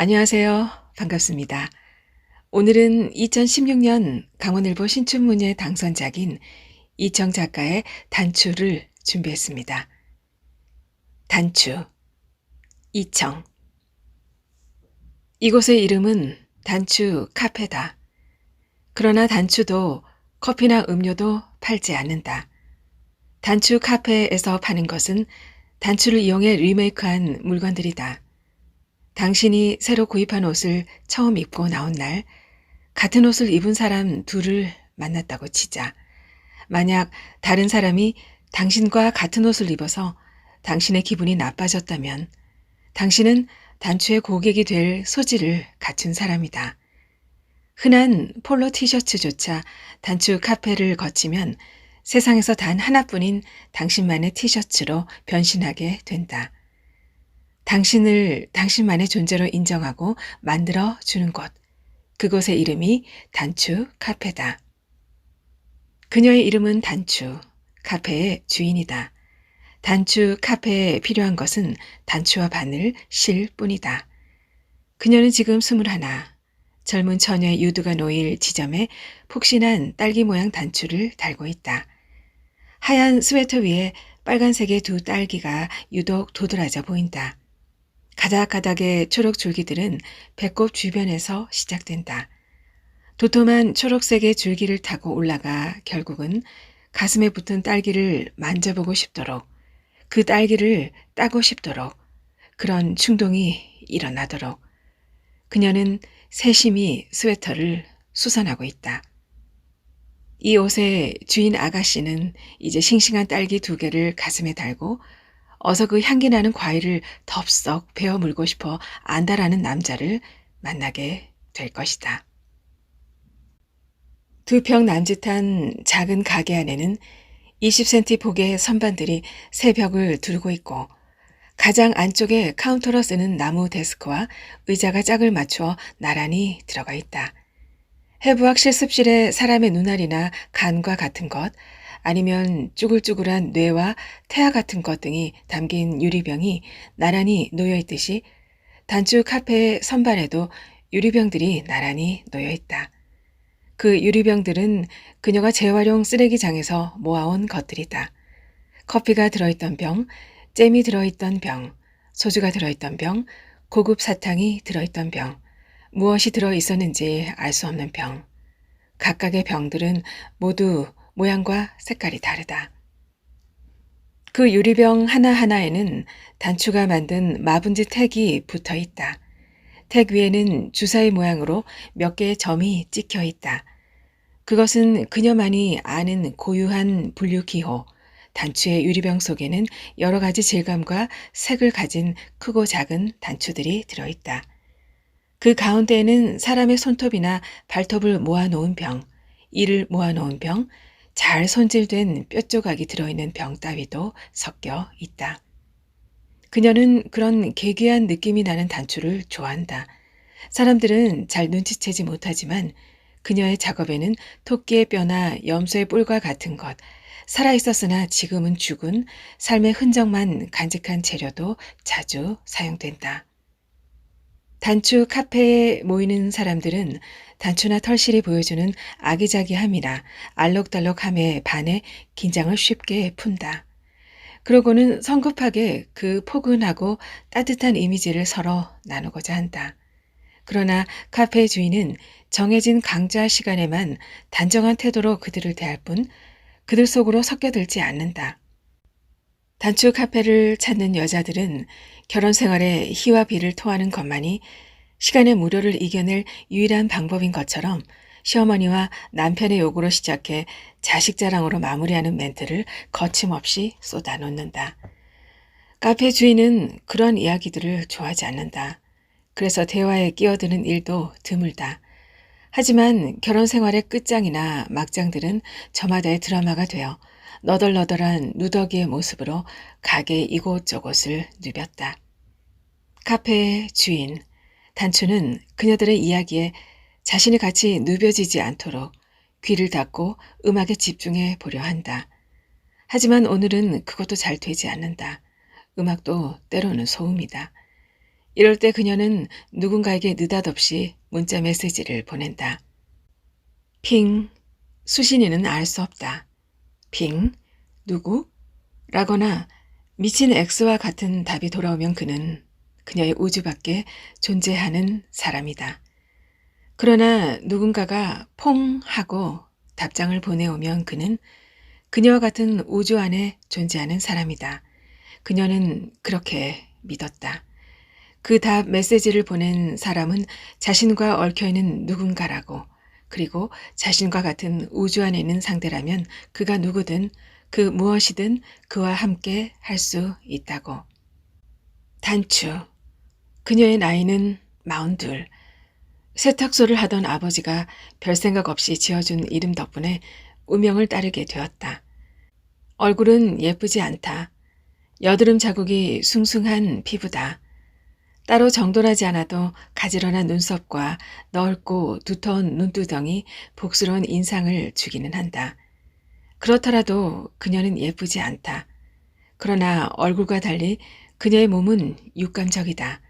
안녕하세요. 반갑습니다. 오늘은 2016년 강원일보 신춘문예 당선작인 이청 작가의 단추를 준비했습니다. 단추, 이청. 이곳의 이름은 단추 카페다. 그러나 단추도 커피나 음료도 팔지 않는다. 단추 카페에서 파는 것은 단추를 이용해 리메이크한 물건들이다. 당신이 새로 구입한 옷을 처음 입고 나온 날, 같은 옷을 입은 사람 둘을 만났다고 치자. 만약 다른 사람이 당신과 같은 옷을 입어서 당신의 기분이 나빠졌다면 당신은 단추의 고객이 될 소질을 갖춘 사람이다. 흔한 폴로 티셔츠조차 단추 카페를 거치면 세상에서 단 하나뿐인 당신만의 티셔츠로 변신하게 된다. 당신을 당신만의 존재로 인정하고 만들어 주는 곳. 그곳의 이름이 단추 카페다. 그녀의 이름은 단추, 카페의 주인이다. 단추 카페에 필요한 것은 단추와 바늘, 실 뿐이다. 그녀는 지금 21, 젊은 처녀의 유두가 놓일 지점에 폭신한 딸기 모양 단추를 달고 있다. 하얀 스웨터 위에 빨간색의 두 딸기가 유독 도드라져 보인다. 가닥가닥의 초록 줄기들은 배꼽 주변에서 시작된다. 도톰한 초록색의 줄기를 타고 올라가 결국은 가슴에 붙은 딸기를 만져보고 싶도록, 그 딸기를 따고 싶도록, 그런 충동이 일어나도록 그녀는 세심히 스웨터를 수선하고 있다. 이 옷의 주인 아가씨는 이제 싱싱한 딸기 2개를 가슴에 달고 어서 그 향기 나는 과일을 덥석 베어 물고 싶어 안다라는 남자를 만나게 될 것이다. 2평 남짓한 작은 가게 안에는 20cm 폭의 선반들이 3벽을 두르고 있고 가장 안쪽에 카운터로 쓰는 나무 데스크와 의자가 짝을 맞추어 나란히 들어가 있다. 해부학 실습실에 사람의 눈알이나 간과 같은 것, 아니면 쭈글쭈글한 뇌와 태아 같은 것 등이 담긴 유리병이 나란히 놓여 있듯이 단추 카페의 선반에도 유리병들이 나란히 놓여 있다. 그 유리병들은 그녀가 재활용 쓰레기장에서 모아온 것들이다. 커피가 들어있던 병, 잼이 들어있던 병, 소주가 들어있던 병, 고급 사탕이 들어있던 병, 무엇이 들어있었는지 알 수 없는 병. 각각의 병들은 모두 모양과 색깔이 다르다. 그 유리병 하나하나에는 단추가 만든 마분지 택이 붙어 있다. 택 위에는 주사위 모양으로 몇 개의 점이 찍혀 있다. 그것은 그녀만이 아는 고유한 분류 기호. 단추의 유리병 속에는 여러 가지 질감과 색을 가진 크고 작은 단추들이 들어있다. 그 가운데에는 사람의 손톱이나 발톱을 모아놓은 병, 이를 모아놓은 병, 잘 손질된 뼈조각이 들어있는 병 따위도 섞여 있다. 그녀는 그런 괴괴한 느낌이 나는 단추를 좋아한다. 사람들은 잘 눈치채지 못하지만 그녀의 작업에는 토끼의 뼈나 염소의 뿔과 같은 것, 살아있었으나 지금은 죽은 삶의 흔적만 간직한 재료도 자주 사용된다. 단추 카페에 모이는 사람들은 단추나 털실이 보여주는 아기자기함이나 알록달록함에 반해 긴장을 쉽게 푼다. 그러고는 성급하게 그 포근하고 따뜻한 이미지를 서로 나누고자 한다. 그러나 카페 주인은 정해진 강좌 시간에만 단정한 태도로 그들을 대할 뿐 그들 속으로 섞여들지 않는다. 단추 카페를 찾는 여자들은 결혼 생활에 희와 비를 토하는 것만이 시간의 무료를 이겨낼 유일한 방법인 것처럼 시어머니와 남편의 요구로 시작해 자식 자랑으로 마무리하는 멘트를 거침없이 쏟아놓는다. 카페 주인은 그런 이야기들을 좋아하지 않는다. 그래서 대화에 끼어드는 일도 드물다. 하지만 결혼 생활의 끝장이나 막장들은 저마다의 드라마가 되어 너덜너덜한 누더기의 모습으로 가게 이곳저곳을 누볐다. 카페의 주인, 단추는 그녀들의 이야기에 자신이 같이 누벼지지 않도록 귀를 닫고 음악에 집중해 보려 한다. 하지만 오늘은 그것도 잘 되지 않는다. 음악도 때로는 소음이다. 이럴 때 그녀는 누군가에게 느닷없이 문자 메시지를 보낸다. 핑. 수신이는 알 수 없다. 핑. 누구? 라거나 미친 X와 같은 답이 돌아오면 그는 그녀의 우주 밖에 존재하는 사람이다. 그러나 누군가가 퐁 하고 답장을 보내오면 그는 그녀와 같은 우주 안에 존재하는 사람이다. 그녀는 그렇게 믿었다. 그 답 메시지를 보낸 사람은 자신과 얽혀있는 누군가라고, 그리고 자신과 같은 우주 안에 있는 상대라면 그가 누구든 그 무엇이든 그와 함께 할 수 있다고. 단추. 그녀의 나이는 42. 세탁소를 하던 아버지가 별 생각 없이 지어준 이름 덕분에 운명을 따르게 되었다. 얼굴은 예쁘지 않다. 여드름 자국이 숭숭한 피부다. 따로 정돈하지 않아도 가지런한 눈썹과 넓고 두터운 눈두덩이 복스러운 인상을 주기는 한다. 그렇더라도 그녀는 예쁘지 않다. 그러나 얼굴과 달리 그녀의 몸은 육감적이다.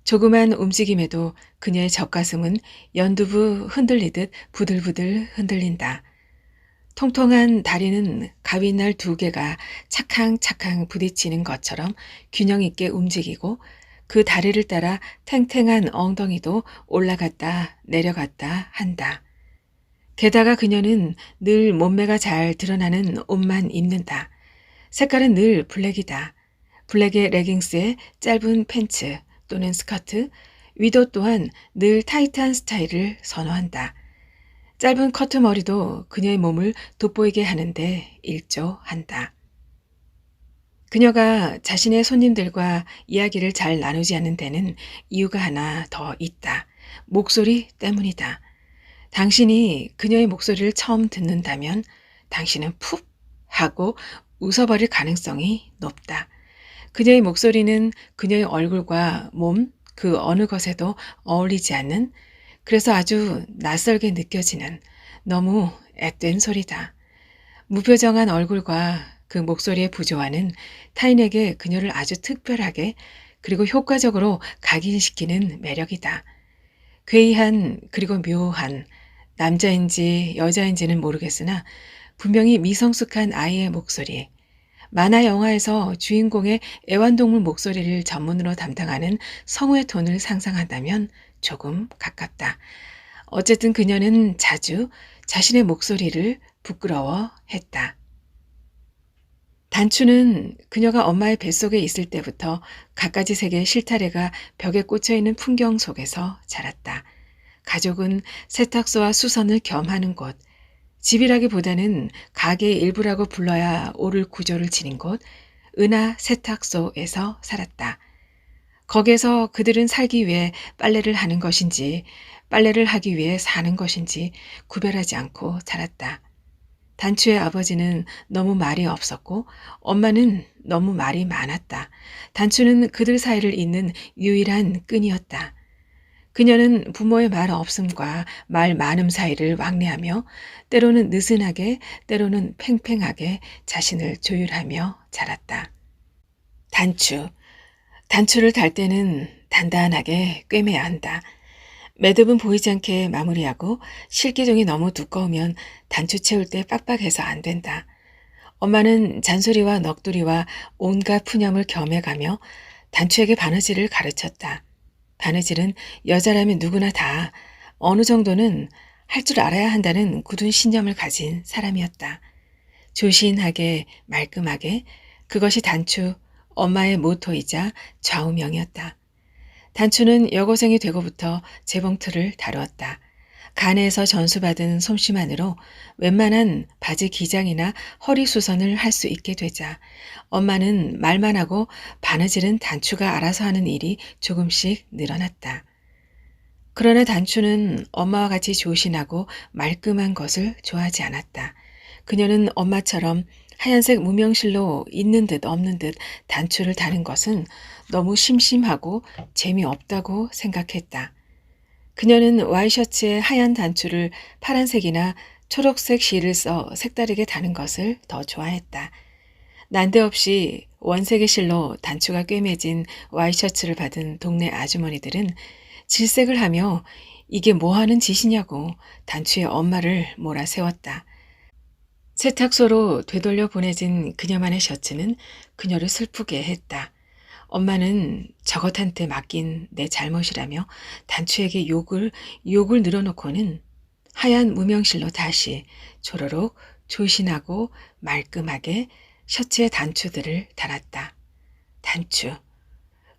조그만 움직임에도 그녀의 젖가슴은 연두부 흔들리듯 부들부들 흔들린다. 통통한 다리는 가위날 2개가 차캉차캉 부딪히는 것처럼 균형 있게 움직이고 그 다리를 따라 탱탱한 엉덩이도 올라갔다 내려갔다 한다. 게다가 그녀는 늘 몸매가 잘 드러나는 옷만 입는다. 색깔은 늘 블랙이다. 블랙의 레깅스에 짧은 팬츠 또는 스커트, 위도 또한 늘 타이트한 스타일을 선호한다. 짧은 커트 머리도 그녀의 몸을 돋보이게 하는데 일조한다. 그녀가 자신의 손님들과 이야기를 잘 나누지 않는 데는 이유가 하나 더 있다. 목소리 때문이다. 당신이 그녀의 목소리를 처음 듣는다면 당신은 푹 하고 웃어버릴 가능성이 높다. 그녀의 목소리는 그녀의 얼굴과 몸, 그 어느 것에도 어울리지 않는, 그래서 아주 낯설게 느껴지는 너무 앳된 소리다. 무표정한 얼굴과 그 목소리의 부조화는 타인에게 그녀를 아주 특별하게 그리고 효과적으로 각인시키는 매력이다. 괴이한 그리고 묘한, 남자인지 여자인지는 모르겠으나 분명히 미성숙한 아이의 목소리, 만화 영화에서 주인공의 애완동물 목소리를 전문으로 담당하는 성우의 톤을 상상한다면 조금 가깝다. 어쨌든 그녀는 자주 자신의 목소리를 부끄러워했다. 단추는 그녀가 엄마의 뱃속에 있을 때부터 갖가지 색의 실타래가 벽에 꽂혀있는 풍경 속에서 자랐다. 가족은 세탁소와 수선을 겸하는 곳, 집이라기보다는 가게의 일부라고 불러야 옳을 구조를 지닌 곳, 은하 세탁소에서 살았다. 거기에서 그들은 살기 위해 빨래를 하는 것인지 빨래를 하기 위해 사는 것인지 구별하지 않고 자랐다. 단추의 아버지는 너무 말이 없었고 엄마는 너무 말이 많았다. 단추는 그들 사이를 잇는 유일한 끈이었다. 그녀는 부모의 말 없음과 말 많음 사이를 왕래하며 때로는 느슨하게 때로는 팽팽하게 자신을 조율하며 자랐다. 단추를 달 때는 단단하게 꿰매야 한다. 매듭은 보이지 않게 마무리하고 실기종이 너무 두꺼우면 단추 채울 때 빡빡해서 안 된다. 엄마는 잔소리와 넋두리와 온갖 푸념을 겸해가며 단추에게 바느질을 가르쳤다. 바느질은 여자라면 누구나 다 어느 정도는 할 줄 알아야 한다는 굳은 신념을 가진 사람이었다. 조신하게 말끔하게 그것이 단추, 엄마의 모토이자 좌우명이었다. 단추는 여고생이 되고부터 재봉틀을 다루었다. 간에서 전수받은 솜씨만으로 웬만한 바지 기장이나 허리 수선을 할 수 있게 되자 엄마는 말만 하고 바느질은 단추가 알아서 하는 일이 조금씩 늘어났다. 그러나 단추는 엄마와 같이 조신하고 말끔한 것을 좋아하지 않았다. 그녀는 엄마처럼 하얀색 무명실로 있는 듯 없는 듯 단추를 다는 것은 너무 심심하고 재미없다고 생각했다. 그녀는 와이셔츠에 하얀 단추를 파란색이나 초록색 실을 써 색다르게 다는 것을 더 좋아했다. 난데없이 원색의 실로 단추가 꿰매진 와이셔츠를 받은 동네 아주머니들은 질색을 하며 이게 뭐하는 짓이냐고 단추의 엄마를 몰아세웠다. 세탁소로 되돌려 보내진 그녀만의 셔츠는 그녀를 슬프게 했다. 엄마는 저것한테 맡긴 내 잘못이라며 단추에게 욕을 늘어놓고는 하얀 무명실로 다시 조로록 조신하고 말끔하게 셔츠의 단추들을 달았다. 단추.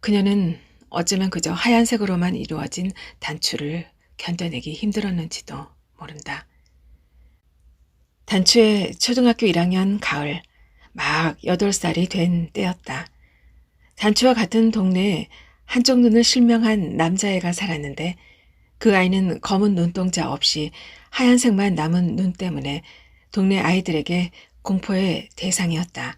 그녀는 어쩌면 그저 하얀색으로만 이루어진 단추를 견뎌내기 힘들었는지도 모른다. 단추의 초등학교 1학년 가을, 막 8살이 된 때였다. 단추와 같은 동네에 한쪽 눈을 실명한 남자애가 살았는데 그 아이는 검은 눈동자 없이 하얀색만 남은 눈 때문에 동네 아이들에게 공포의 대상이었다.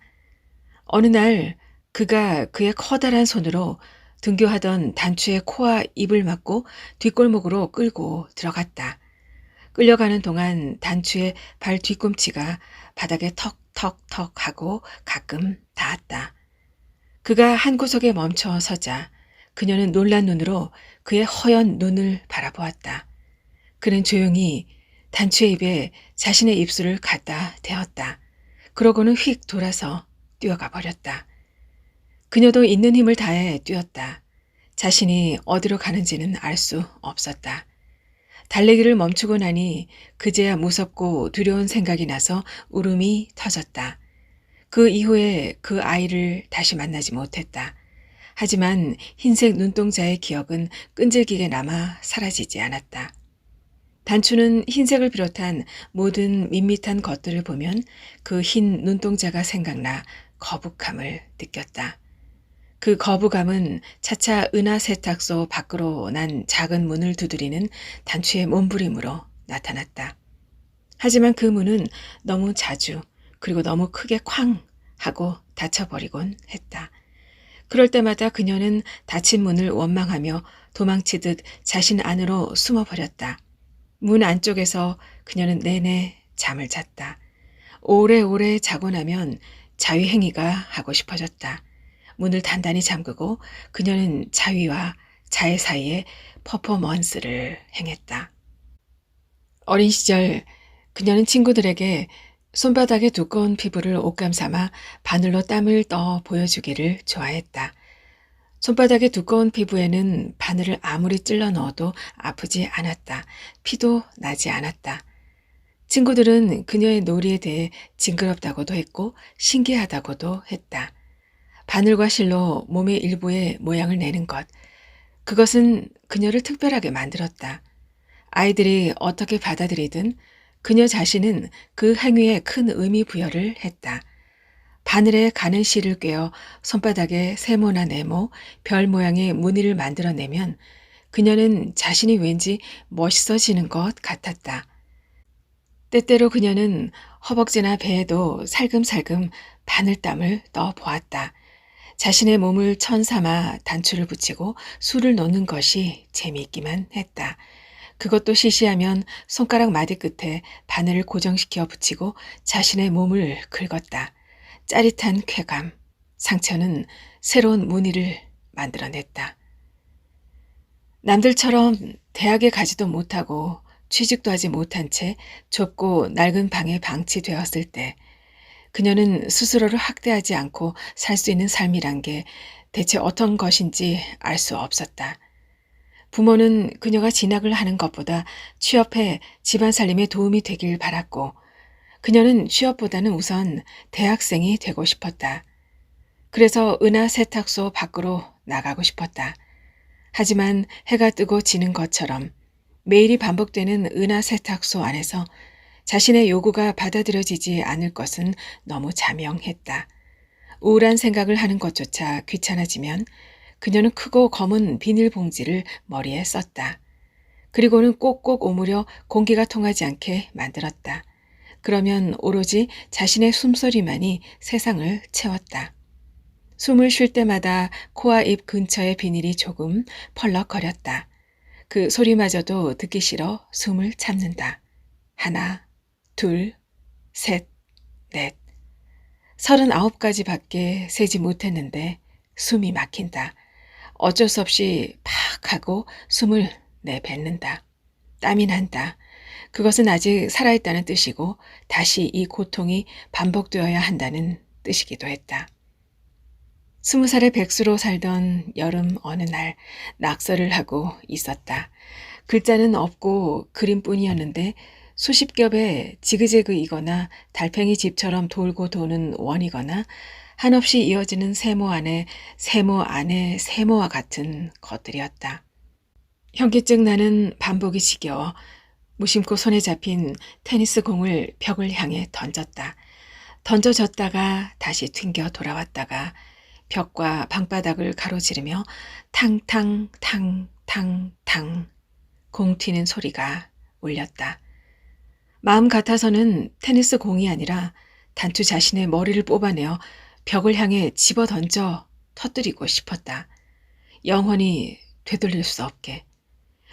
어느 날 그가 그의 커다란 손으로 등교하던 단추의 코와 입을 막고 뒷골목으로 끌고 들어갔다. 끌려가는 동안 단추의 발 뒤꿈치가 바닥에 턱턱턱 하고 가끔 닿았다. 그가 한 구석에 멈춰 서자 그녀는 놀란 눈으로 그의 허연 눈을 바라보았다. 그는 조용히 단추의 입에 자신의 입술을 갖다 대었다. 그러고는 휙 돌아서 뛰어가 버렸다. 그녀도 있는 힘을 다해 뛰었다. 자신이 어디로 가는지는 알 수 없었다. 달리기를 멈추고 나니 그제야 무섭고 두려운 생각이 나서 울음이 터졌다. 그 이후에 그 아이를 다시 만나지 못했다. 하지만 흰색 눈동자의 기억은 끈질기게 남아 사라지지 않았다. 단추는 흰색을 비롯한 모든 밋밋한 것들을 보면 그 흰 눈동자가 생각나 거북함을 느꼈다. 그 거부감은 차차 은하 세탁소 밖으로 난 작은 문을 두드리는 단추의 몸부림으로 나타났다. 하지만 그 문은 너무 자주 그리고 너무 크게 쾅 하고 닫혀버리곤 했다. 그럴 때마다 그녀는 닫힌 문을 원망하며 도망치듯 자신 안으로 숨어버렸다. 문 안쪽에서 그녀는 내내 잠을 잤다. 오래오래 자고 나면 자위행위가 하고 싶어졌다. 문을 단단히 잠그고 그녀는 자위와 자의 사이에 퍼포먼스를 행했다. 어린 시절 그녀는 친구들에게 손바닥에 두꺼운 피부를 옷감 삼아 바늘로 땀을 떠 보여주기를 좋아했다. 손바닥의 두꺼운 피부에는 바늘을 아무리 찔러 넣어도 아프지 않았다. 피도 나지 않았다. 친구들은 그녀의 놀이에 대해 징그럽다고도 했고 신기하다고도 했다. 바늘과 실로 몸의 일부의 모양을 내는 것, 그것은 그녀를 특별하게 만들었다. 아이들이 어떻게 받아들이든 그녀 자신은 그 행위에 큰 의미 부여를 했다. 바늘에 가는 실을 꿰어 손바닥에 세모나 네모, 별 모양의 무늬를 만들어내면 그녀는 자신이 왠지 멋있어지는 것 같았다. 때때로 그녀는 허벅지나 배에도 살금살금 바늘땀을 떠보았다. 자신의 몸을 천삼아 단추를 붙이고 술을 놓는 것이 재미있기만 했다. 그것도 시시하면 손가락 마디 끝에 바늘을 고정시켜 붙이고 자신의 몸을 긁었다. 짜릿한 쾌감, 상처는 새로운 무늬를 만들어냈다. 남들처럼 대학에 가지도 못하고 취직도 하지 못한 채 좁고 낡은 방에 방치되었을 때 그녀는 스스로를 학대하지 않고 살 수 있는 삶이란 게 대체 어떤 것인지 알 수 없었다. 부모는 그녀가 진학을 하는 것보다 취업해 집안 살림에 도움이 되길 바랐고 그녀는 취업보다는 우선 대학생이 되고 싶었다. 그래서 은하 세탁소 밖으로 나가고 싶었다. 하지만 해가 뜨고 지는 것처럼 매일이 반복되는 은하 세탁소 안에서 자신의 요구가 받아들여지지 않을 것은 너무 자명했다. 우울한 생각을 하는 것조차 귀찮아지면 그녀는 크고 검은 비닐봉지를 머리에 썼다. 그리고는 꼭꼭 오므려 공기가 통하지 않게 만들었다. 그러면 오로지 자신의 숨소리만이 세상을 채웠다. 숨을 쉴 때마다 코와 입 근처의 비닐이 조금 펄럭거렸다. 그 소리마저도 듣기 싫어 숨을 참는다. 하나, 둘, 셋, 넷. 39가지밖에 세지 못했는데 숨이 막힌다. 어쩔 수 없이 팍 하고 숨을 내뱉는다. 땀이 난다. 그것은 아직 살아있다는 뜻이고 다시 이 고통이 반복되어야 한다는 뜻이기도 했다. 20살의 백수로 살던 여름 어느 날 낙서를 하고 있었다. 글자는 없고 그림뿐이었는데 수십 겹의 지그재그이거나 달팽이 집처럼 돌고 도는 원이거나 한없이 이어지는 세모 안에 세모 안에 세모와 같은 것들이었다. 현기증 나는 반복이 지겨워 무심코 손에 잡힌 테니스 공을 벽을 향해 던졌다. 던져졌다가 다시 튕겨 돌아왔다가 벽과 방바닥을 가로지르며 탕탕탕탕탕 공 튀는 소리가 울렸다. 마음 같아서는 테니스 공이 아니라 단추 자신의 머리를 뽑아내어 벽을 향해 집어던져 터뜨리고 싶었다. 영원히 되돌릴 수 없게.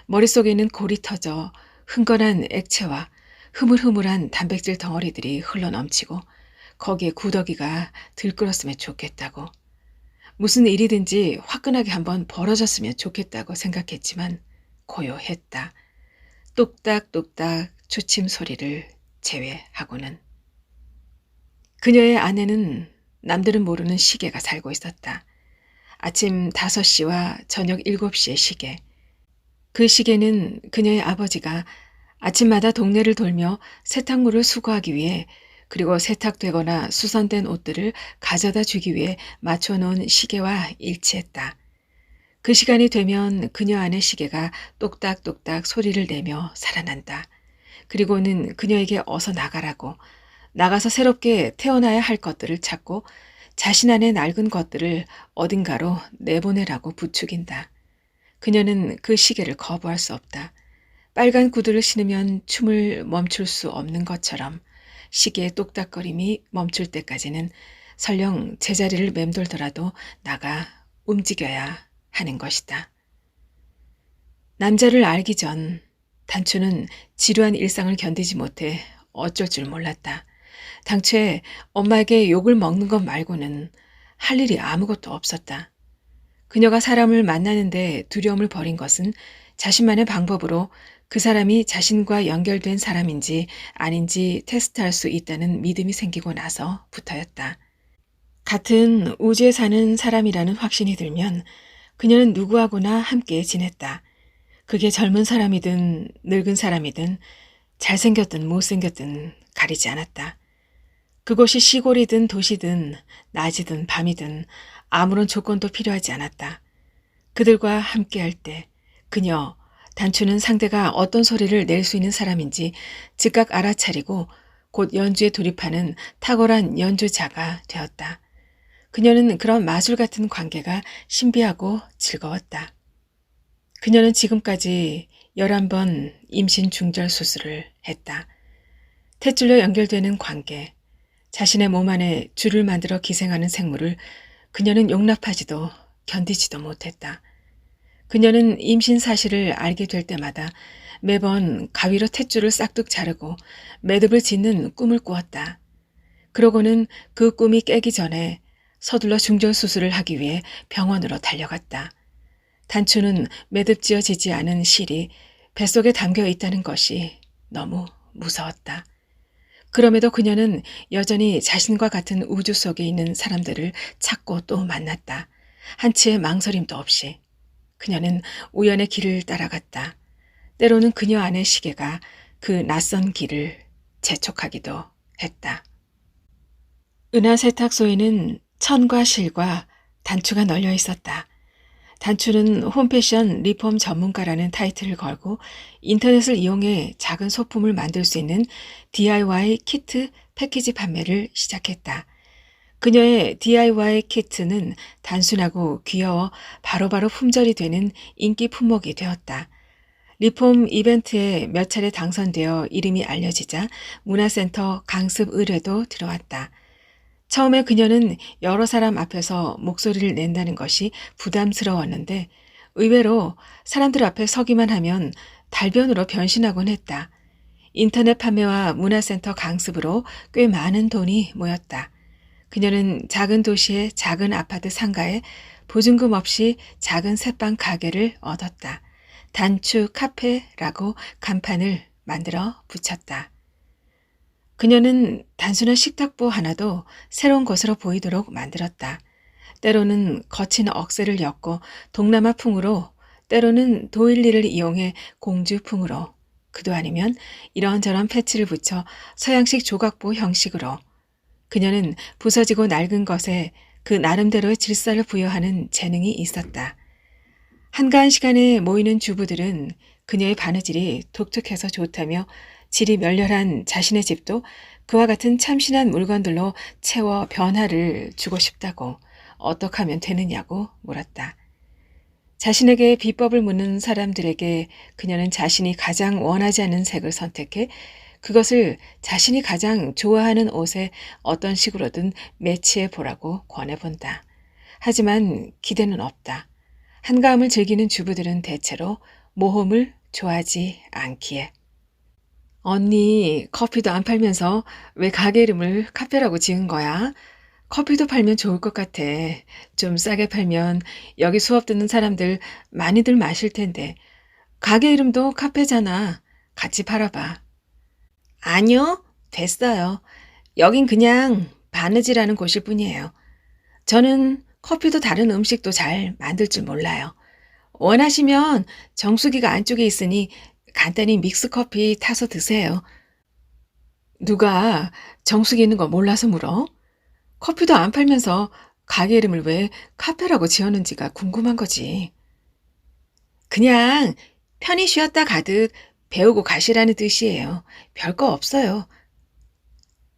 머릿속에는 골이 터져 흥건한 액체와 흐물흐물한 단백질 덩어리들이 흘러넘치고 거기에 구더기가 들끓었으면 좋겠다고. 무슨 일이든지 화끈하게 한번 벌어졌으면 좋겠다고 생각했지만 고요했다. 똑딱똑딱 초침 소리를 제외하고는. 그녀의 아내는 남들은 모르는 시계가 살고 있었다. 아침 5시와 저녁 7시의 시계. 그 시계는 그녀의 아버지가 아침마다 동네를 돌며 세탁물을 수거하기 위해 그리고 세탁되거나 수선된 옷들을 가져다 주기 위해 맞춰놓은 시계와 일치했다. 그 시간이 되면 그녀 안의 시계가 똑딱똑딱 소리를 내며 살아난다. 그리고는 그녀에게 어서 나가라고, 나가서 새롭게 태어나야 할 것들을 찾고 자신 안의 낡은 것들을 어딘가로 내보내라고 부추긴다. 그녀는 그 시계를 거부할 수 없다. 빨간 구두를 신으면 춤을 멈출 수 없는 것처럼 시계의 똑딱거림이 멈출 때까지는 설령 제자리를 맴돌더라도 나가 움직여야 하는 것이다. 남자를 알기 전 단추는 지루한 일상을 견디지 못해 어쩔 줄 몰랐다. 당초에 엄마에게 욕을 먹는 것 말고는 할 일이 아무것도 없었다. 그녀가 사람을 만나는데 두려움을 버린 것은 자신만의 방법으로 그 사람이 자신과 연결된 사람인지 아닌지 테스트할 수 있다는 믿음이 생기고 나서부터였다. 같은 우주에 사는 사람이라는 확신이 들면 그녀는 누구하고나 함께 지냈다. 그게 젊은 사람이든 늙은 사람이든 잘생겼든 못생겼든 가리지 않았다. 그곳이 시골이든 도시든 낮이든 밤이든 아무런 조건도 필요하지 않았다. 그들과 함께할 때 그녀 단추는 상대가 어떤 소리를 낼 수 있는 사람인지 즉각 알아차리고 곧 연주에 돌입하는 탁월한 연주자가 되었다. 그녀는 그런 마술 같은 관계가 신비하고 즐거웠다. 그녀는 지금까지 11번 임신 중절 수술을 했다. 탯줄로 연결되는 관계, 자신의 몸 안에 줄을 만들어 기생하는 생물을 그녀는 용납하지도 견디지도 못했다. 그녀는 임신 사실을 알게 될 때마다 매번 가위로 탯줄을 싹둑 자르고 매듭을 짓는 꿈을 꾸었다. 그러고는 그 꿈이 깨기 전에 서둘러 중절 수술을 하기 위해 병원으로 달려갔다. 단추는 매듭 지어지지 않은 실이 뱃속에 담겨 있다는 것이 너무 무서웠다. 그럼에도 그녀는 여전히 자신과 같은 우주 속에 있는 사람들을 찾고 또 만났다. 한치의 망설임도 없이. 그녀는 우연의 길을 따라갔다. 때로는 그녀 안의 시계가 그 낯선 길을 재촉하기도 했다. 은하 세탁소에는 천과 실과 단추가 널려 있었다. 단추는 홈패션 리폼 전문가라는 타이틀을 걸고 인터넷을 이용해 작은 소품을 만들 수 있는 DIY 키트 패키지 판매를 시작했다. 그녀의 DIY 키트는 단순하고 귀여워 바로바로 품절이 되는 인기 품목이 되었다. 리폼 이벤트에 몇 차례 당선되어 이름이 알려지자 문화센터 강습 의뢰도 들어왔다. 처음에 그녀는 여러 사람 앞에서 목소리를 낸다는 것이 부담스러웠는데 의외로 사람들 앞에 서기만 하면 달변으로 변신하곤 했다. 인터넷 판매와 문화센터 강습으로 꽤 많은 돈이 모였다. 그녀는 작은 도시의 작은 아파트 상가에 보증금 없이 작은 새빵 가게를 얻었다. 단추 카페라고 간판을 만들어 붙였다. 그녀는 단순한 식탁보 하나도 새로운 것으로 보이도록 만들었다. 때로는 거친 억새를 엮고 동남아풍으로, 때로는 도일리를 이용해 공주풍으로, 그도 아니면 이런저런 패치를 붙여 서양식 조각보 형식으로. 그녀는 부서지고 낡은 것에 그 나름대로의 질서를 부여하는 재능이 있었다. 한가한 시간에 모이는 주부들은 그녀의 바느질이 독특해서 좋다며 질이 멸렬한 자신의 집도 그와 같은 참신한 물건들로 채워 변화를 주고 싶다고, 어떻게 하면 되느냐고 물었다. 자신에게 비법을 묻는 사람들에게 그녀는 자신이 가장 원하지 않는 색을 선택해 그것을 자신이 가장 좋아하는 옷에 어떤 식으로든 매치해 보라고 권해본다. 하지만 기대는 없다. 한가함을 즐기는 주부들은 대체로 모험을 좋아하지 않기에. 언니, 커피도 안 팔면서 왜 가게 이름을 카페라고 지은 거야? 커피도 팔면 좋을 것 같아. 좀 싸게 팔면 여기 수업 듣는 사람들 많이들 마실 텐데. 가게 이름도 카페잖아. 같이 팔아봐. 아니요, 됐어요. 여긴 그냥 바느질하는 곳일 뿐이에요. 저는 커피도 다른 음식도 잘 만들 줄 몰라요. 원하시면 정수기가 안쪽에 있으니 간단히 믹스커피 타서 드세요. 누가 정수기 있는 거 몰라서 물어? 커피도 안 팔면서 가게 이름을 왜 카페라고 지었는지가 궁금한 거지. 그냥 편히 쉬었다 가득 배우고 가시라는 뜻이에요. 별거 없어요.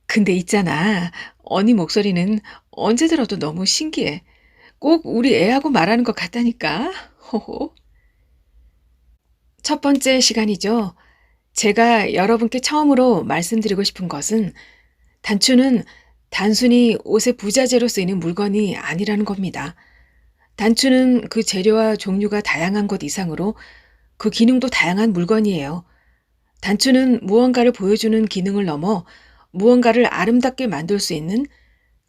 근데 있잖아. 언니 목소리는 언제 들어도 너무 신기해. 꼭 우리 애하고 말하는 것 같다니까. 호호. 첫 번째 시간이죠. 제가 여러분께 처음으로 말씀드리고 싶은 것은 단추는 단순히 옷의 부자재로 쓰이는 물건이 아니라는 겁니다. 단추는 그 재료와 종류가 다양한 것 이상으로 그 기능도 다양한 물건이에요. 단추는 무언가를 보여주는 기능을 넘어 무언가를 아름답게 만들 수 있는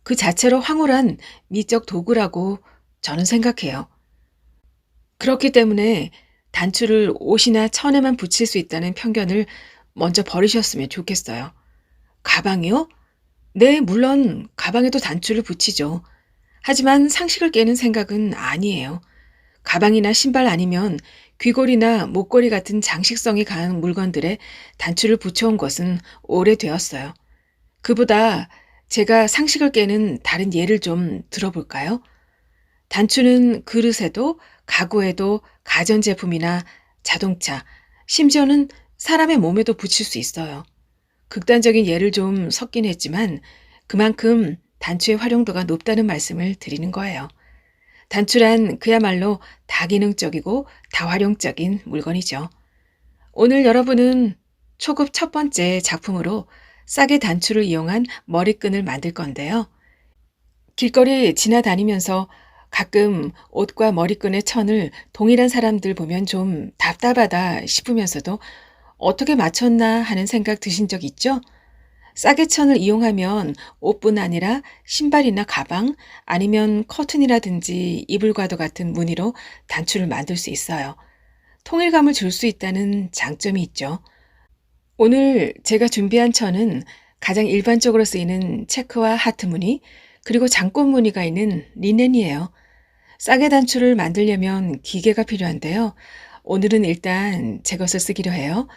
그 자체로 황홀한 미적 도구라고 저는 생각해요. 그렇기 때문에 단추를 옷이나 천에만 붙일 수 있다는 편견을 먼저 버리셨으면 좋겠어요. 가방이요? 네, 물론 가방에도 단추를 붙이죠. 하지만 상식을 깨는 생각은 아니에요. 가방이나 신발 아니면 귀걸이나 목걸이 같은 장식성이 강한 물건들에 단추를 붙여온 것은 오래되었어요. 그보다 제가 상식을 깨는 다른 예를 좀 들어볼까요? 단추는 그릇에도 가구에도 가전제품이나 자동차, 심지어는 사람의 몸에도 붙일 수 있어요. 극단적인 예를 좀 섞긴 했지만 그만큼 단추의 활용도가 높다는 말씀을 드리는 거예요. 단추란 그야말로 다기능적이고 다활용적인 물건이죠. 오늘 여러분은 초급 첫 번째 작품으로 싸게 단추를 이용한 머리끈을 만들 건데요. 길거리 지나다니면서 가끔 옷과 머리끈의 천을 동일한 사람들 보면 좀 답답하다 싶으면서도 어떻게 맞췄나 하는 생각 드신 적 있죠? 싸게 천을 이용하면 옷뿐 아니라 신발이나 가방 아니면 커튼이라든지 이불과도 같은 무늬로 단추를 만들 수 있어요. 통일감을 줄 수 있다는 장점이 있죠. 오늘 제가 준비한 천은 가장 일반적으로 쓰이는 체크와 하트 무늬, 그리고 장꽃 무늬가 있는 리넨이에요. 싸게 단추를 만들려면 기계가 필요한데요. 오늘은 일단 제 것을 쓰기로 해요.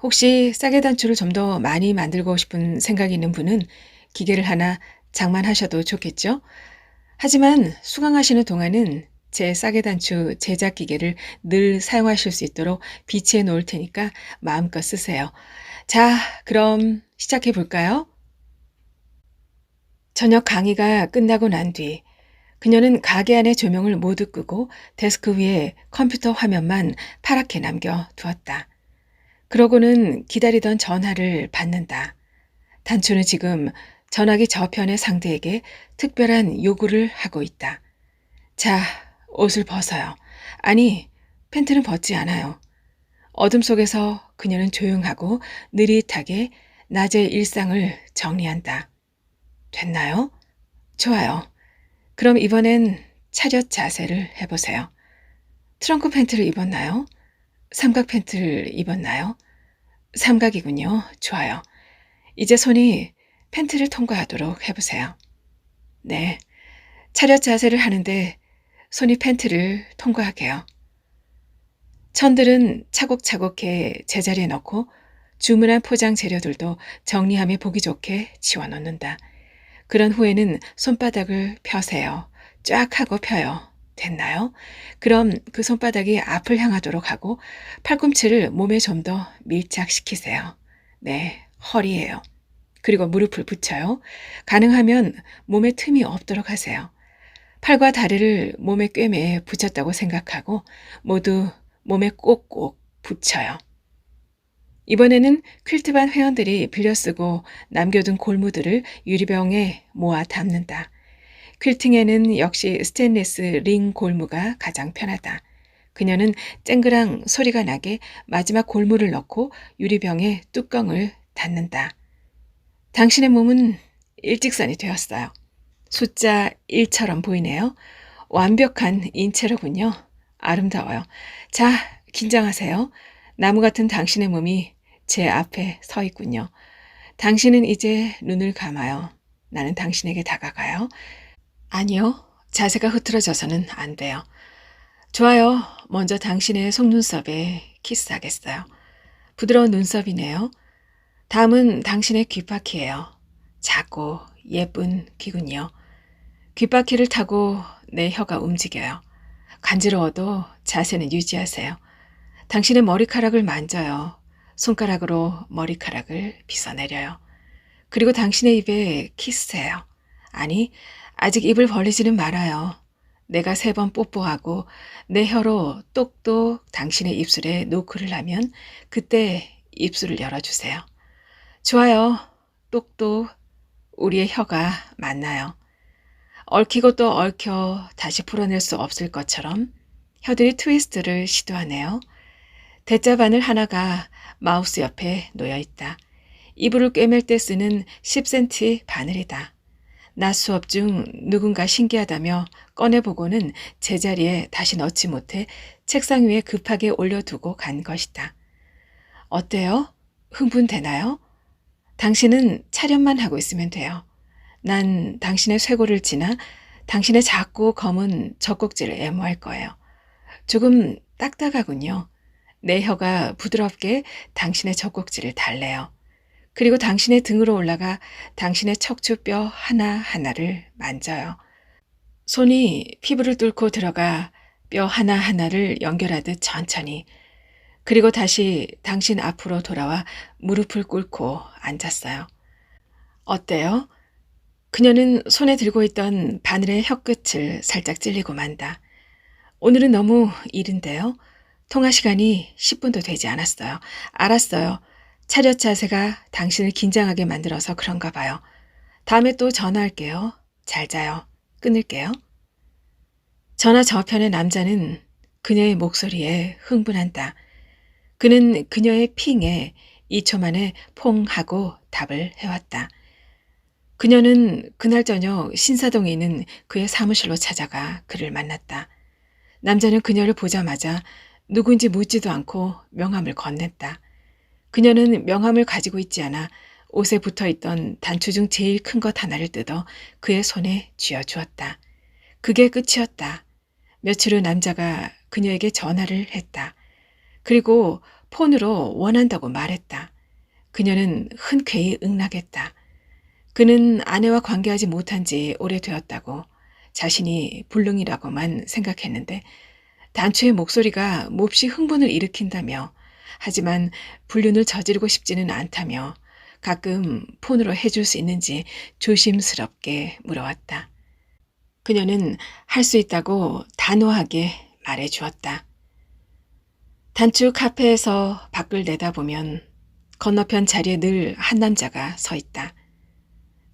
혹시 싸게 단추를 좀 더 많이 만들고 싶은 생각이 있는 분은 기계를 하나 장만하셔도 좋겠죠? 하지만 수강하시는 동안은 제 싸게 단추 제작 기계를 늘 사용하실 수 있도록 비치해 놓을 테니까 마음껏 쓰세요. 자, 그럼 시작해 볼까요? 저녁 강의가 끝나고 난 뒤 그녀는 가게 안의 조명을 모두 끄고 데스크 위에 컴퓨터 화면만 파랗게 남겨 두었다. 그러고는 기다리던 전화를 받는다. 단추는 지금 전화기 저편의 상대에게 특별한 요구를 하고 있다. 자, 옷을 벗어요. 아니, 팬티는 벗지 않아요. 어둠 속에서 그녀는 조용하고 느릿하게 낮의 일상을 정리한다. 됐나요? 좋아요. 그럼 이번엔 차렷 자세를 해보세요. 트렁크 팬트를 입었나요? 삼각 팬트를 입었나요? 삼각이군요. 좋아요. 이제 손이 팬트를 통과하도록 해보세요. 네. 차렷 자세를 하는데 손이 팬트를 통과하게요. 천들은 차곡차곡해 제자리에 넣고 주문한 포장 재료들도 정리함에 보기 좋게 치워놓는다. 그런 후에는 손바닥을 펴세요. 쫙 하고 펴요. 됐나요? 그럼 그 손바닥이 앞을 향하도록 하고 팔꿈치를 몸에 좀 더 밀착시키세요. 네, 허리예요. 그리고 무릎을 붙여요. 가능하면 몸에 틈이 없도록 하세요. 팔과 다리를 몸에 꿰매 붙였다고 생각하고 모두 몸에 꼭꼭 붙여요. 이번에는 퀼트반 회원들이 빌려쓰고 남겨둔 골무들을 유리병에 모아 담는다. 퀼팅에는 역시 스테인리스 링 골무가 가장 편하다. 그녀는 쨍그랑 소리가 나게 마지막 골무를 넣고 유리병에 뚜껑을 닫는다. 당신의 몸은 일직선이 되었어요. 숫자 1처럼 보이네요. 완벽한 인체로군요. 아름다워요. 자, 긴장하세요. 나무 같은 당신의 몸이 제 앞에 서 있군요. 당신은 이제 눈을 감아요. 나는 당신에게 다가가요. 아니요. 자세가 흐트러져서는 안 돼요. 좋아요. 먼저 당신의 속눈썹에 키스하겠어요. 부드러운 눈썹이네요. 다음은 당신의 귓바퀴예요. 작고 예쁜 귀군요. 귓바퀴를 타고 내 혀가 움직여요. 간지러워도 자세는 유지하세요. 당신의 머리카락을 만져요. 손가락으로 머리카락을 빗어내려요. 그리고 당신의 입에 키스해요. 아니, 아직 입을 벌리지는 말아요. 내가 3번 뽀뽀하고 내 혀로 똑똑 당신의 입술에 노크를 하면 그때 입술을 열어주세요. 좋아요. 똑똑 우리의 혀가 만나요. 얽히고 또 얽혀 다시 풀어낼 수 없을 것처럼 혀들이 트위스트를 시도하네요. 대자 바늘 하나가 마우스 옆에 놓여 있다. 이불을 꿰맬 때 쓰는 10cm 바늘이다. 낮 수업 중 누군가 신기하다며 꺼내보고는 제자리에 다시 넣지 못해 책상 위에 급하게 올려두고 간 것이다. 어때요? 흥분되나요? 당신은 차련만 하고 있으면 돼요. 난 당신의 쇄골을 지나 당신의 작고 검은 젖꼭지를 애모할 거예요. 조금 딱딱하군요. 내 혀가 부드럽게 당신의 젖꼭지를 달래요. 그리고 당신의 등으로 올라가 당신의 척추뼈 하나하나를 만져요. 손이 피부를 뚫고 들어가 뼈 하나하나를 연결하듯 천천히. 그리고 다시 당신 앞으로 돌아와 무릎을 꿇고 앉았어요. 어때요? 그녀는 손에 들고 있던 바늘의 혀끝을 살짝 찔리고 만다. 오늘은 너무 이른데요. 통화 시간이 10분도 되지 않았어요. 알았어요. 차렷 자세가 당신을 긴장하게 만들어서 그런가 봐요. 다음에 또 전화할게요. 잘 자요. 끊을게요. 전화 저편의 남자는 그녀의 목소리에 흥분한다. 그는 그녀의 핑에 2초 만에 퐁 하고 답을 해왔다. 그녀는 그날 저녁 신사동에 있는 그의 사무실로 찾아가 그를 만났다. 남자는 그녀를 보자마자 누구인지 묻지도 않고 명함을 건넸다. 그녀는 명함을 가지고 있지 않아 옷에 붙어있던 단추 중 제일 큰 것 하나를 뜯어 그의 손에 쥐어주었다. 그게 끝이었다. 며칠 후 남자가 그녀에게 전화를 했다. 그리고 폰으로 원한다고 말했다. 그녀는 흔쾌히 응낙했다. 그는 아내와 관계하지 못한 지 오래되었다고 자신이 불능이라고만 생각했는데 단추의 목소리가 몹시 흥분을 일으킨다며 하지만 불륜을 저지르고 싶지는 않다며 가끔 폰으로 해줄 수 있는지 조심스럽게 물어왔다. 그녀는 할 수 있다고 단호하게 말해주었다. 단추 카페에서 밖을 내다보면 건너편 자리에 늘 한 남자가 서 있다.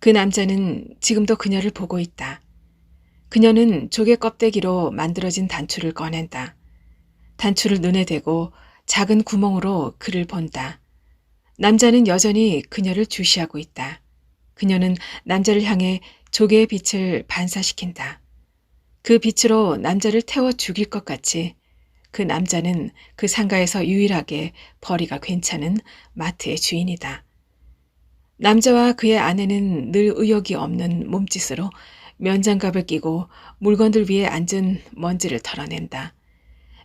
그 남자는 지금도 그녀를 보고 있다. 그녀는 조개 껍데기로 만들어진 단추를 꺼낸다. 단추를 눈에 대고 작은 구멍으로 그를 본다. 남자는 여전히 그녀를 주시하고 있다. 그녀는 남자를 향해 조개의 빛을 반사시킨다. 그 빛으로 남자를 태워 죽일 것 같이 그 남자는 그 상가에서 유일하게 벌이가 괜찮은 마트의 주인이다. 남자와 그의 아내는 늘 의욕이 없는 몸짓으로 면장갑을 끼고 물건들 위에 앉은 먼지를 털어낸다.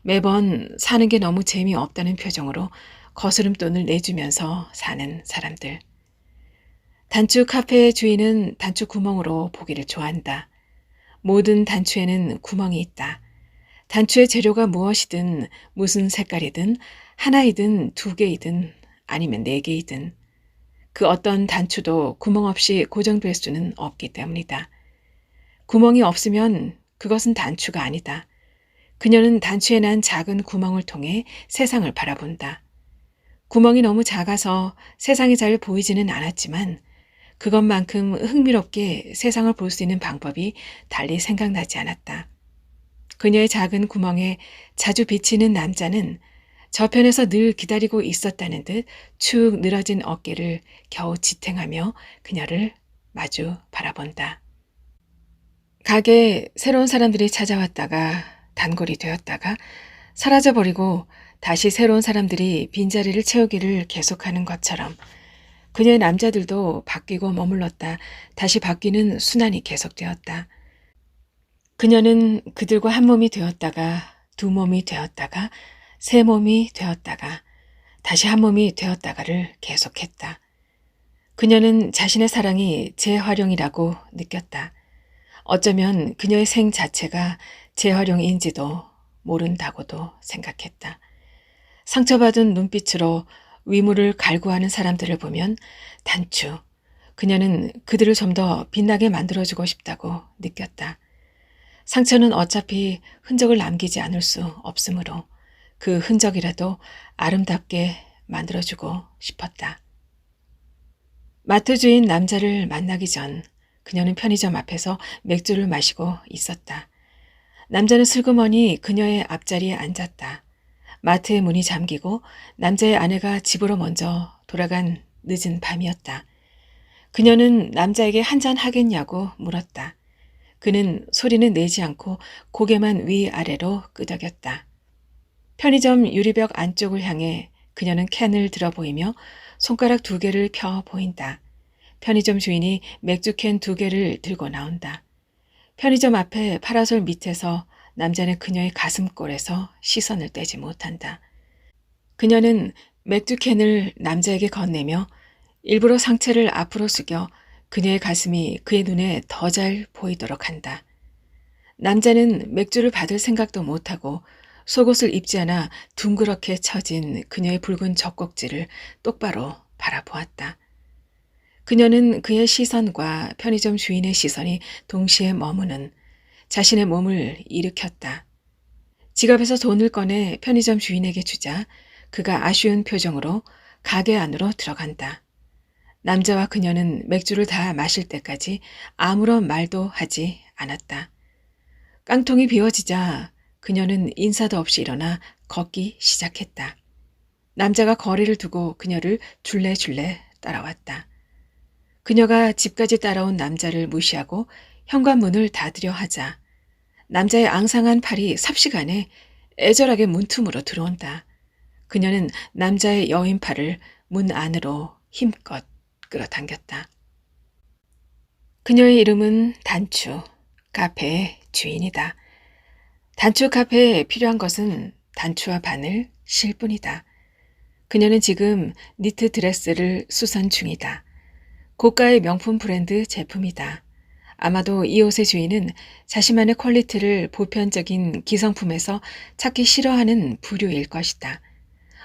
매번 사는 게 너무 재미없다는 표정으로 거스름돈을 내주면서 사는 사람들. 단추 카페의 주인은 단추 구멍으로 보기를 좋아한다. 모든 단추에는 구멍이 있다. 단추의 재료가 무엇이든 무슨 색깔이든 하나이든 두 개이든 아니면 네 개이든 그 어떤 단추도 구멍 없이 고정될 수는 없기 때문이다. 구멍이 없으면 그것은 단추가 아니다. 그녀는 단추에 난 작은 구멍을 통해 세상을 바라본다. 구멍이 너무 작아서 세상이 잘 보이지는 않았지만 그것만큼 흥미롭게 세상을 볼 수 있는 방법이 달리 생각나지 않았다. 그녀의 작은 구멍에 자주 비치는 남자는 저편에서 늘 기다리고 있었다는 듯 축 늘어진 어깨를 겨우 지탱하며 그녀를 마주 바라본다. 가게에 새로운 사람들이 찾아왔다가 단골이 되었다가 사라져버리고 다시 새로운 사람들이 빈자리를 채우기를 계속하는 것처럼 그녀의 남자들도 바뀌고 머물렀다 다시 바뀌는 순환이 계속되었다. 그녀는 그들과 한 몸이 되었다가 두 몸이 되었다가 세 몸이 되었다가 다시 한 몸이 되었다가를 계속했다. 그녀는 자신의 사랑이 재활용이라고 느꼈다. 어쩌면 그녀의 생 자체가 재활용인지도 모른다고도 생각했다. 상처받은 눈빛으로 위물을 갈구하는 사람들을 보면 단추, 그녀는 그들을 좀 더 빛나게 만들어주고 싶다고 느꼈다. 상처는 어차피 흔적을 남기지 않을 수 없으므로 그 흔적이라도 아름답게 만들어주고 싶었다. 마트 주인 남자를 만나기 전 그녀는 편의점 앞에서 맥주를 마시고 있었다. 남자는 슬그머니 그녀의 앞자리에 앉았다. 마트의 문이 잠기고 남자의 아내가 집으로 먼저 돌아간 늦은 밤이었다. 그녀는 남자에게 한잔 하겠냐고 물었다. 그는 소리는 내지 않고 고개만 위아래로 끄덕였다. 편의점 유리벽 안쪽을 향해 그녀는 캔을 들어 보이며 손가락 두 개를 펴 보인다. 편의점 주인이 맥주캔 두 개를 들고 나온다. 편의점 앞에 파라솔 밑에서 남자는 그녀의 가슴골에서 시선을 떼지 못한다. 그녀는 맥주캔을 남자에게 건네며 일부러 상체를 앞으로 숙여 그녀의 가슴이 그의 눈에 더 잘 보이도록 한다. 남자는 맥주를 받을 생각도 못하고 속옷을 입지 않아 둥그렇게 처진 그녀의 붉은 젖꼭지를 똑바로 바라보았다. 그녀는 그의 시선과 편의점 주인의 시선이 동시에 머무는 자신의 몸을 일으켰다. 지갑에서 돈을 꺼내 편의점 주인에게 주자 그가 아쉬운 표정으로 가게 안으로 들어간다. 남자와 그녀는 맥주를 다 마실 때까지 아무런 말도 하지 않았다. 깡통이 비워지자 그녀는 인사도 없이 일어나 걷기 시작했다. 남자가 거리를 두고 그녀를 줄레줄레 따라왔다. 그녀가 집까지 따라온 남자를 무시하고 현관문을 닫으려 하자 남자의 앙상한 팔이 삽시간에 애절하게 문틈으로 들어온다. 그녀는 남자의 여인 팔을 문 안으로 힘껏 끌어당겼다. 그녀의 이름은 단추, 카페의 주인이다. 단추 카페에 필요한 것은 단추와 바늘, 실뿐이다. 그녀는 지금 니트 드레스를 수선 중이다. 고가의 명품 브랜드 제품이다. 아마도 이 옷의 주인은 자신만의 퀄리티를 보편적인 기성품에서 찾기 싫어하는 부류일 것이다.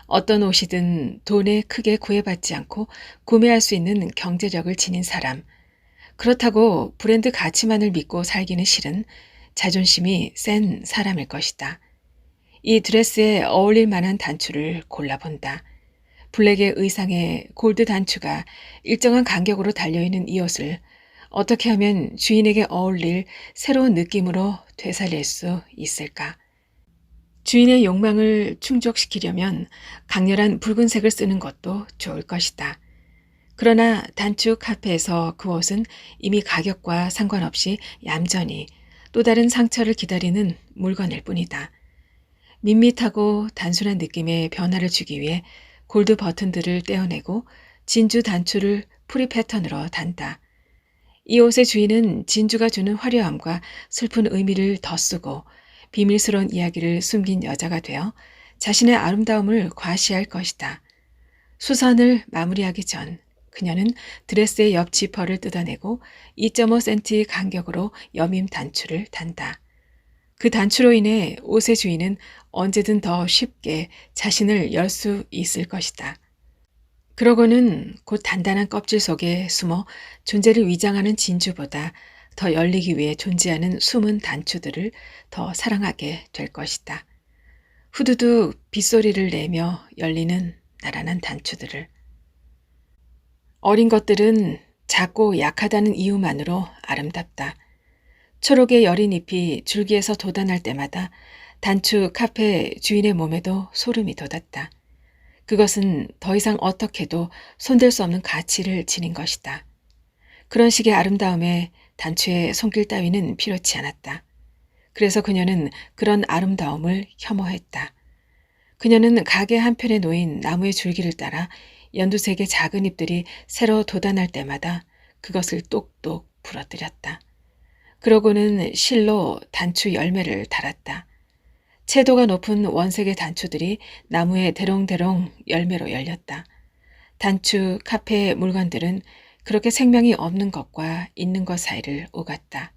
어떤 옷이든 돈에 크게 구애받지 않고 구매할 수 있는 경제력을 지닌 사람. 그렇다고 브랜드 가치만을 믿고 살기는 싫은 자존심이 센 사람일 것이다. 이 드레스에 어울릴 만한 단추를 골라본다. 블랙의 의상에 골드 단추가 일정한 간격으로 달려있는 이 옷을 어떻게 하면 주인에게 어울릴 새로운 느낌으로 되살릴 수 있을까? 주인의 욕망을 충족시키려면 강렬한 붉은색을 쓰는 것도 좋을 것이다. 그러나 단추 카페에서 그 옷은 이미 가격과 상관없이 얌전히 또 다른 상처를 기다리는 물건일 뿐이다. 밋밋하고 단순한 느낌의 변화를 주기 위해 골드 버튼들을 떼어내고 진주 단추를 프리 패턴으로 단다. 이 옷의 주인은 진주가 주는 화려함과 슬픈 의미를 덧쓰고 비밀스러운 이야기를 숨긴 여자가 되어 자신의 아름다움을 과시할 것이다. 수선을 마무리하기 전 그녀는 드레스의 옆 지퍼를 뜯어내고 2.5cm 간격으로 여밈 단추를 단다. 그 단추로 인해 옷의 주인은 언제든 더 쉽게 자신을 열 수 있을 것이다. 그러고는 곧 단단한 껍질 속에 숨어 존재를 위장하는 진주보다 더 열리기 위해 존재하는 숨은 단추들을 더 사랑하게 될 것이다. 후두둑 빗소리를 내며 열리는 나란한 단추들을. 어린 것들은 작고 약하다는 이유만으로 아름답다. 초록의 여린 잎이 줄기에서 돋아날 때마다 단추 카페 주인의 몸에도 소름이 돋았다. 그것은 더 이상 어떻게도 손댈 수 없는 가치를 지닌 것이다. 그런 식의 아름다움에 단추의 손길 따위는 필요치 않았다. 그래서 그녀는 그런 아름다움을 혐오했다. 그녀는 가게 한편에 놓인 나무의 줄기를 따라 연두색의 작은 잎들이 새로 돋아날 때마다 그것을 똑똑 부러뜨렸다. 그러고는 실로 단추 열매를 달았다. 채도가 높은 원색의 단추들이 나무에 대롱대롱 열매로 열렸다. 단추 카페의 물건들은 그렇게 생명이 없는 것과 있는 것 사이를 오갔다.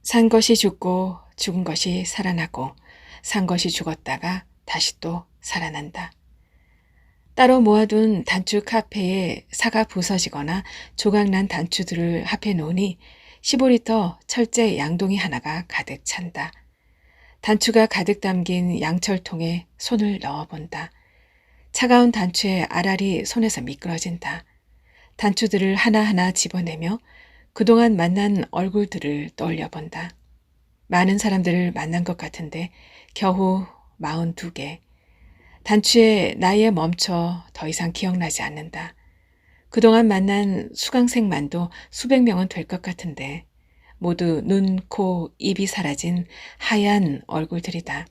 산 것이 죽고 죽은 것이 살아나고 산 것이 죽었다가 다시 또 살아난다. 따로 모아둔 단추 카페에 사가 부서지거나 조각난 단추들을 합해 놓으니 15리터 철제 양동이 하나가 가득 찬다. 단추가 가득 담긴 양철통에 손을 넣어본다. 차가운 단추의 알알이 손에서 미끄러진다. 단추들을 하나하나 집어내며 그동안 만난 얼굴들을 떠올려본다. 많은 사람들을 만난 것 같은데 겨우 42개. 단추의 나이에 멈춰 더 이상 기억나지 않는다. 그동안 만난 수강생만도 수백 명은 될 것 같은데 모두 눈, 코, 입이 사라진 하얀 얼굴들이다.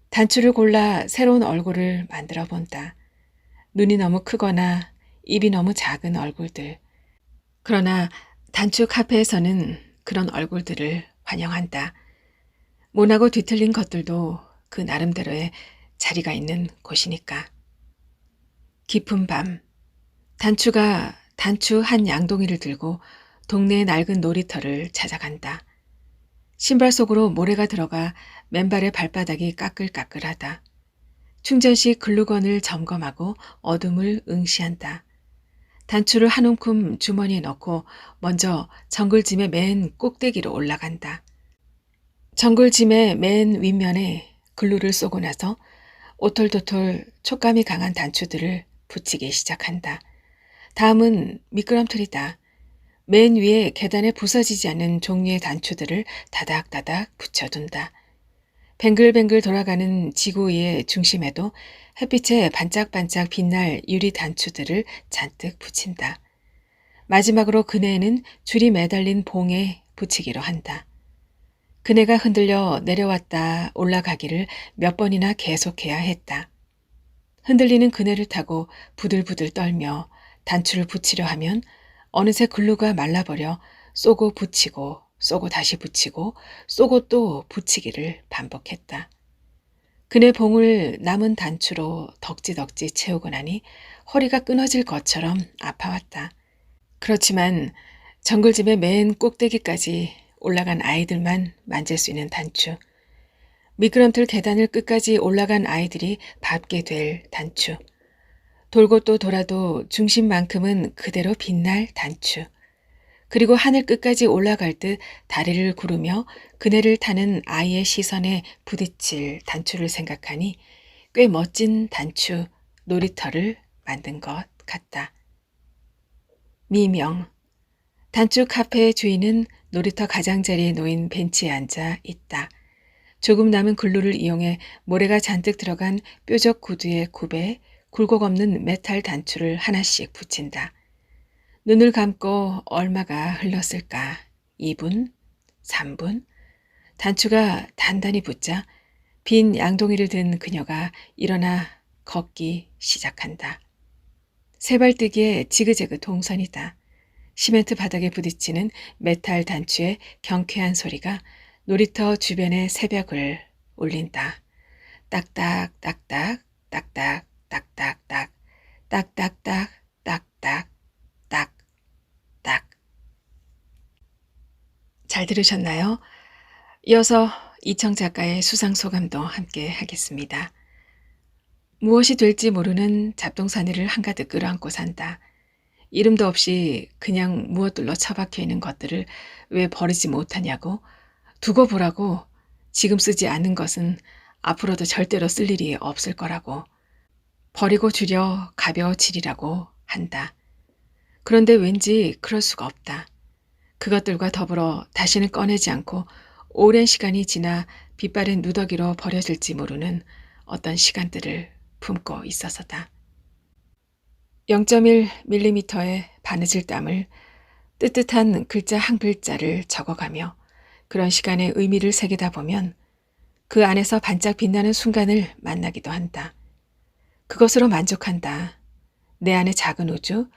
단추를 골라 새로운 얼굴을 만들어 본다. 눈이 너무 크거나 입이 너무 작은 얼굴들. 그러나 단추 카페에서는 그런 얼굴들을 환영한다. 모나고 뒤틀린 것들도 그 나름대로의 자리가 있는 곳이니까. 깊은 밤, 단추가 단추 한 양동이를 들고 동네의 낡은 놀이터를 찾아간다. 신발 속으로 모래가 들어가 맨발의 발바닥이 까끌까끌하다. 충전 시 글루건을 점검하고 어둠을 응시한다. 단추를 한 움큼 주머니에 넣고 먼저 정글짐의 맨 꼭대기로 올라간다. 정글짐의 맨 윗면에 글루를 쏘고 나서 오톨도톨 촉감이 강한 단추들을 붙이기 시작한다. 다음은 미끄럼틀이다. 맨 위에 계단에 부서지지 않는 종류의 단추들을 다닥다닥 붙여둔다. 뱅글뱅글 돌아가는 지구 위의 중심에도 햇빛에 반짝반짝 빛날 유리 단추들을 잔뜩 붙인다. 마지막으로 그네에는 줄이 매달린 봉에 붙이기로 한다. 그네가 흔들려 내려왔다 올라가기를 몇 번이나 계속해야 했다. 흔들리는 그네를 타고 부들부들 떨며 단추를 붙이려 하면 어느새 글루가 말라버려 쏘고 붙이고 쏘고 다시 붙이고 쏘고 또 붙이기를 반복했다. 그네 봉을 남은 단추로 덕지덕지 채우고 나니 허리가 끊어질 것처럼 아파왔다. 그렇지만 정글짐의 맨 꼭대기까지 올라간 아이들만 만질 수 있는 단추. 미끄럼틀 계단을 끝까지 올라간 아이들이 밟게 될 단추. 돌고 또 돌아도 중심만큼은 그대로 빛날 단추. 그리고 하늘 끝까지 올라갈 듯 다리를 구르며 그네를 타는 아이의 시선에 부딪힐 단추를 생각하니 꽤 멋진 단추 놀이터를 만든 것 같다. 미명. 단추 카페의 주인은 놀이터 가장자리에 놓인 벤치에 앉아 있다. 조금 남은 글루를 이용해 모래가 잔뜩 들어간 뾰족 구두의 굽에 굴곡 없는 메탈 단추를 하나씩 붙인다. 눈을 감고 얼마가 흘렀을까? 2분? 3분? 단추가 단단히 붙자 빈 양동이를 든 그녀가 일어나 걷기 시작한다. 세발뜨기의 지그재그 동선이다. 시멘트 바닥에 부딪히는 메탈 단추의 경쾌한 소리가 놀이터 주변의 새벽을 울린다. 딱딱 딱딱 딱딱 딱딱딱 딱딱딱 딱딱 딱딱. 잘 들으셨나요? 이어서 이청 작가의 수상 소감도 함께 하겠습니다. 무엇이 될지 모르는 잡동사니를 한가득 끌어안고 산다. 이름도 없이 그냥 무엇들로 처박혀 있는 것들을 왜 버리지 못하냐고, 두고 보라고, 지금 쓰지 않는 것은 앞으로도 절대로 쓸 일이 없을 거라고, 버리고 주려 가벼워지리라고 한다. 그런데 왠지 그럴 수가 없다. 그것들과 더불어 다시는 꺼내지 않고 오랜 시간이 지나 빛바랜 누더기로 버려질지 모르는 어떤 시간들을 품고 있어서다. 0.1mm의 바느질 땀을 뜨뜻한 글자 한 글자를 적어가며 그런 시간의 의미를 새기다 보면 그 안에서 반짝 빛나는 순간을 만나기도 한다. 그것으로 만족한다. 내 안의 작은 우주,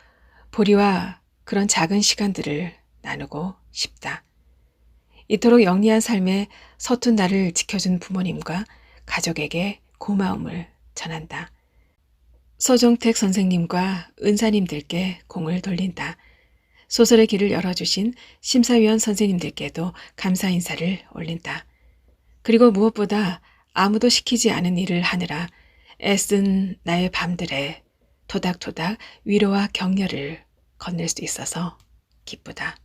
보리와 그런 작은 시간들을 나누고 싶다. 이토록 영리한 삶에 서툰 나를 지켜준 부모님과 가족에게 고마움을 전한다. 서종택 선생님과 은사님들께 공을 돌린다. 소설의 길을 열어주신 심사위원 선생님들께도 감사 인사를 올린다. 그리고 무엇보다 아무도 시키지 않은 일을 하느라 애쓴 나의 밤들에 토닥토닥 위로와 격려를 건넬 수 있어서 기쁘다.